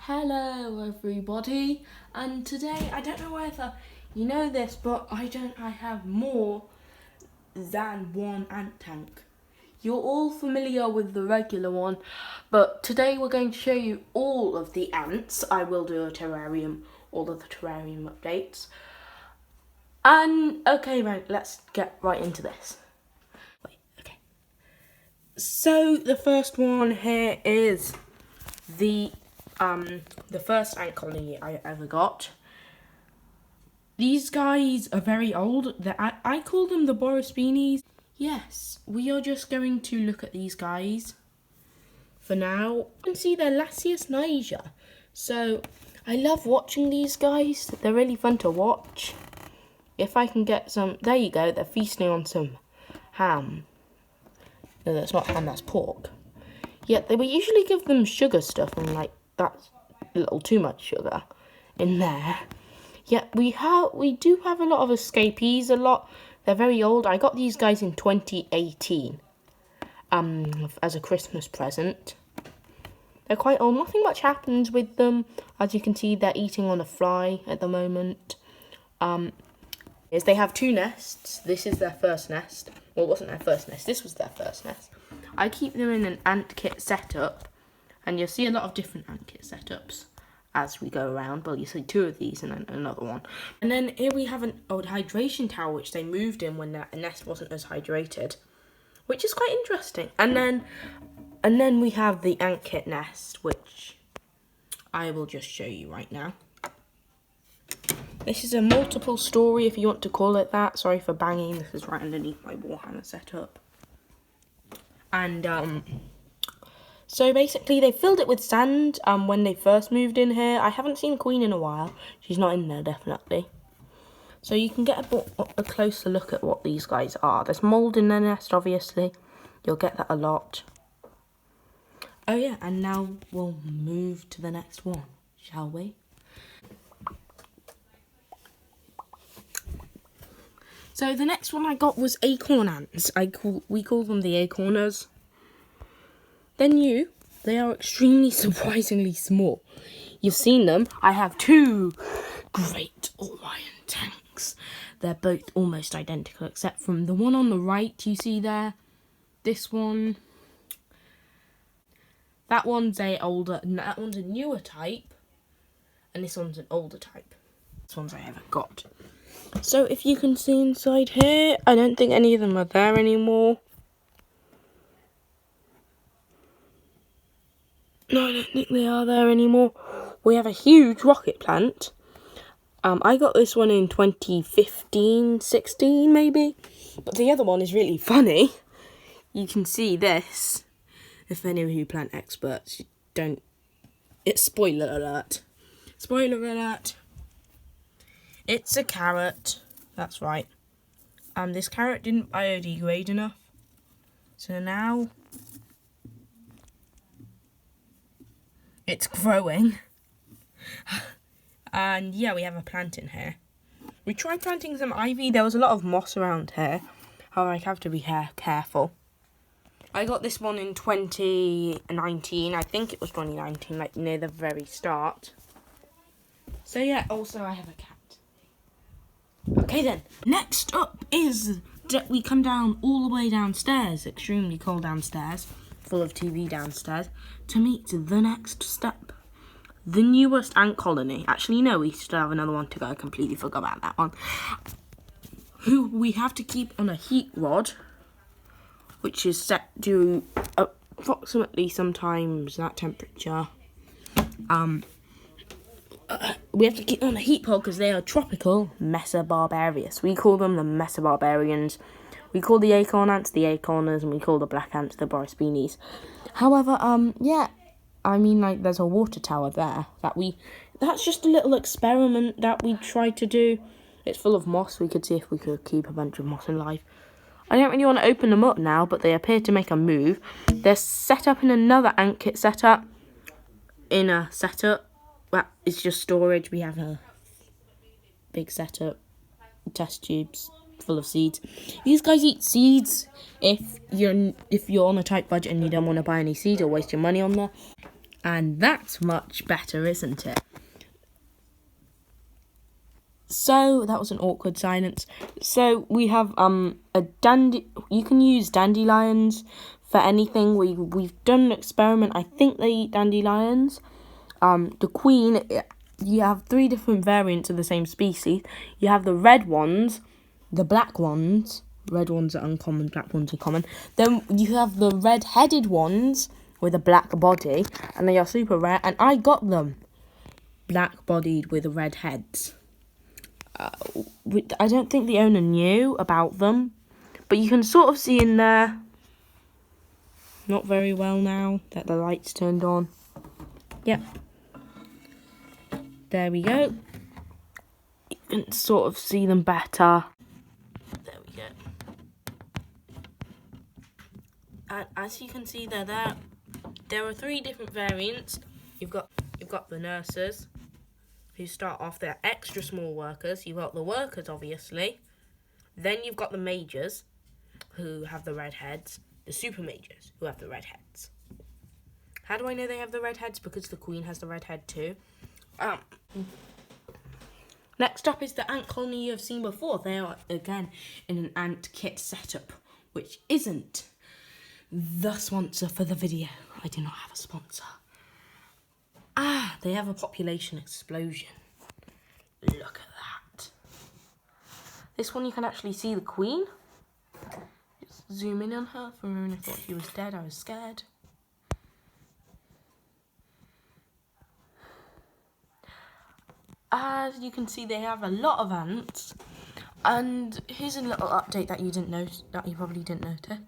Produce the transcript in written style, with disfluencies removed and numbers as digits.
Hello everybody, and today I don't know whether you know this, but I have more than one ant tank. You're all familiar with the regular one, but today we're going to show you all of the ants. I will do a terrarium, all of the terrarium updates. And okay, right, let's get right into this. Okay. So the first one here is the first ant colony I ever got. These guys are very old. I call them the Borospinis. Yes, we are just going to look at these guys for now. You can see they're Lasius niger. So I love watching these guys. They're really fun to watch. If I can get some, there you go. They're feasting on some ham. No, that's not ham. That's pork. Yet we usually give them sugar stuff, and like that's a little too much sugar in there. Yet we do have a lot of escapees. They're very old. I got these guys in 2018 as a Christmas present. They're quite old. Nothing much happens with them. As you can see, they're eating on a fly at the moment. They have two nests. This is their first nest. Well, it wasn't their first nest. This was their first nest. I keep them in an ant kit setup, and you'll see a lot of different ant kit setups as we go around. Well, you see two of these and then another one. And then here we have an old hydration tower, which they moved in when their nest wasn't as hydrated, which is quite interesting. And then we have the ant kit nest, which I will just show you right now. This is a multiple story, if you want to call it that. Sorry for banging. This is right underneath my Warhammer setup. And so basically they filled it with sand when they first moved in here. I haven't seen Queen in a while. She's not in there, definitely. So you can get a closer look at what these guys are. There's mould in their nest, obviously. You'll get that a lot. Oh yeah, and now we'll move to the next one, shall we? So the next one I got was acorn ants. We call them the acorners. They're new. They are extremely surprisingly small. You've seen them. I have two great Orion tanks. They're both almost identical, except from the one on the right you see there. This one. That one's that one's a newer type, and this one's an older type. This one's I haven't got. So if you can see inside here, I don't think any of them are there anymore. No, I don't think they are there anymore. We have a huge rocket plant. I got this one in 2015, 16 maybe. But the other one is really funny. You can see this. If any of you plant experts don't... It's spoiler alert. Spoiler alert. It's a carrot. That's right. This carrot didn't biodegrade enough. So now it's growing. And yeah, we have a plant in here. We tried planting some ivy. There was a lot of moss around here. However, I have to be careful. I got this one in 2019. I think it was 2019, like near the very start. So yeah, also I have a cat. Okay then, next up is we come down all the way downstairs, extremely cold downstairs, full of TV downstairs, to meet the next step. The newest ant colony. Actually, no, we still have another one to go. I completely forgot about that one. Who we have to keep on a heat rod, which is set to approximately sometimes that temperature. We have to keep on a heat pod because they are tropical Mesobarbarians. We call them the Mesobarbarians. We call the acorn ants the acorners, and we call the black ants the Borospinis. However, yeah, I mean, like, there's a water tower there that's just a little experiment that we tried to do. It's full of moss. We could see if we could keep a bunch of moss alive. I don't really want to open them up now, but they appear to make a move. They're set up in another ant kit setup. In a setup that is just storage. We have a big setup, test tubes full of seeds. These guys eat seeds. If you're on a tight budget and you don't want to buy any seeds or waste your money on them. And that's much better, isn't it? So that was an awkward silence. So we have you can use dandelions for anything. We've done an experiment. I think they eat dandelions. The queen, you have 3 different variants of the same species. You have the red ones, the black ones. Red ones are uncommon, black ones are common. Then you have the red-headed ones with a black body, and they are super rare, and I got them. Black-bodied with red heads. I don't think the owner knew about them, but you can sort of see in there, not very well now that the light's turned on. Yep. There we go. You can sort of see them better. There we go. And as you can see there are 3 different variants. You've got the nurses, who start off, they're extra small workers. You've got the workers, obviously. Then you've got the majors, who have the red heads. The super majors, who have the red heads. How do I know they have the red heads? Because the queen has the red head too. Next up is the ant colony you have seen before. They are, again, in an ant kit setup, which isn't the sponsor for the video. I do not have a sponsor. They have a population explosion. Look at that. This one you can actually see the queen. Just zoom in on her. For a moment I thought she was dead. I was scared. As you can see, they have a lot of ants. And here's a little update that you probably didn't notice.